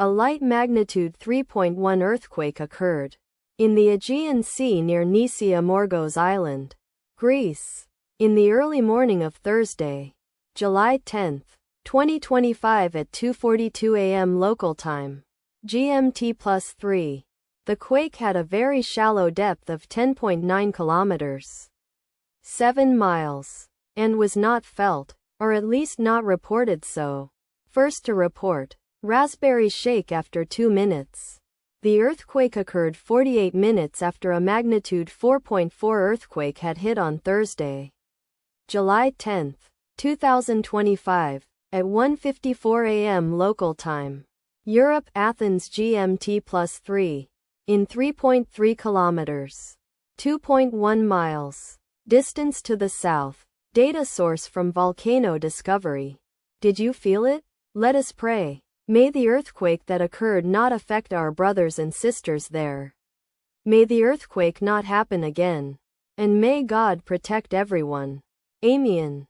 A light magnitude 3.1 earthquake occurred in the Aegean Sea near Nisi, Amorgos Island, Greece, in the early morning of Thursday, July 10, 2025 at 2:42 a.m. local time, GMT+3. The quake had a very shallow depth of 10.9 kilometers, 7 miles, and was not felt, or at least not reported so. First to report, Raspberry shake after 2 minutes. The earthquake occurred 48 minutes after a magnitude 4.4 earthquake had hit on Thursday, July 10, 2025, at 1:54 a.m. local time, Europe, Athens GMT+3, in 3.3 kilometers, 2.1 miles, distance to the south. Data source from Volcano Discovery. Did you feel it? Let us pray. May the earthquake that occurred not affect our brothers and sisters there. May the earthquake not happen again. And may God protect everyone. Amen.